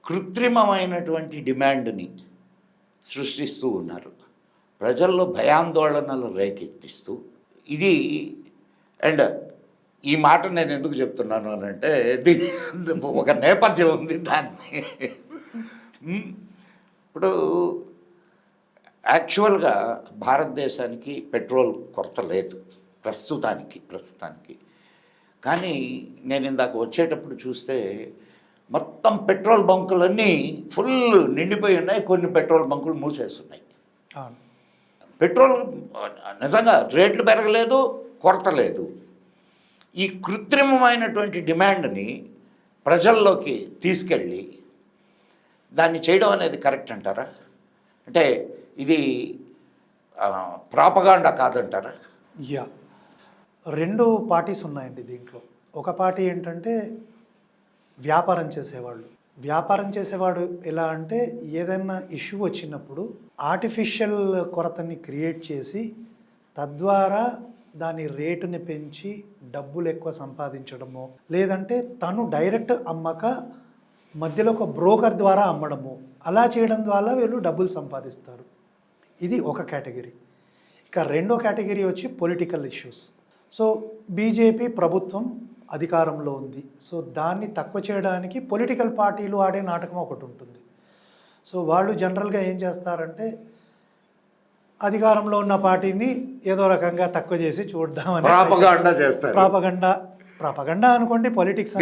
కృత్రిమమైనటువంటి డిమాండ్ని సృష్టిస్తూ ఉన్నారు. ప్రజల్లో భయాందోళనలు రేకెత్తిస్తూ ఇది. అండ్ ఈ మాట నేను ఎందుకు చెప్తున్నాను అని అంటే దీని ఒక నేపథ్యం ఉంది దాన్ని. ఇప్పుడు యాక్చువల్గా భారతదేశానికి పెట్రోల్ కొరత లేదు ప్రస్తుతానికి. కానీ నేను ఇందాక వచ్చేటప్పుడు చూస్తే మొత్తం పెట్రోల్ బంకులన్నీ ఫుల్ నిండిపోయి ఉన్నాయి. కొన్ని పెట్రోల్ బంకులు మూసేస్తున్నాయి. పెట్రోల్ నిజంగా రేట్లు పెరగలేదు, కొరత లేదు. ఈ కృత్రిమమైనటువంటి డిమాండ్ని ప్రజల్లోకి తీసుకెళ్ళి దాన్ని చేయడం అనేది కరెక్ట్ అంటారా? అంటే ఇది ప్రాపగాండా కాదంటారా? యా, రెండు పార్టీస్ ఉన్నాయండి దీంట్లో. ఒక పార్టీ ఏంటంటే వ్యాపారం చేసేవాడు ఎలా అంటే ఏదైనా ఇష్యూ వచ్చినప్పుడు ఆర్టిఫిషియల్ కొరతని క్రియేట్ చేసి తద్వారా దాని రేటుని పెంచి డబ్బులు ఎక్కువ సంపాదించడము, లేదంటే తను డైరెక్ట్ అమ్మక మధ్యలో ఒక బ్రోకర్ ద్వారా అమ్మడము, అలా చేయడం ద్వారా వీళ్ళు డబ్బులు సంపాదిస్తారు. ఇది ఒక కేటగిరీ. ఇక రెండో కేటగిరీ వచ్చి పొలిటికల్ ఇష్యూస్. సో బీజేపీ ప్రభుత్వం అధికారంలో ఉంది. సో దాన్ని తక్కువ చేయడానికి పొలిటికల్ పార్టీలు ఆడే నాటకం ఒకటి ఉంటుంది. సో వాళ్ళు జనరల్గా ఏం చేస్తారంటే అధికారంలో ఉన్న పార్టీని ఏదో రకంగా తక్కువ చేసి చూద్దామని ప్రాపగాండా చేస్తారు. ప్రాపగండా అనుకోండి, పొలిటిక్స్.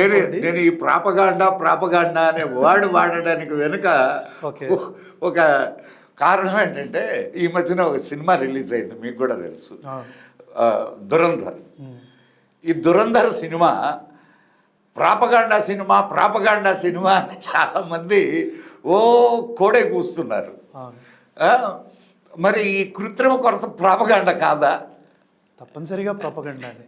నేను ఈ ప్రాపగాండా అనే వర్డ్ వాడడానికి వెనుక ఒక కారణం ఏంటంటే ఈ మధ్యన ఒక సినిమా రిలీజ్ అయింది, మీకు కూడా తెలుసు, దురంధర్. ఈ దురంధర్ సినిమా ప్రాపగాండా సినిమా అని చాలామంది కోడే కూస్తున్నారు. మరి ఈ కృత్రిమ కొరత ప్రాపగాండా కాదా? తప్పనిసరిగా ప్రాపగండానే.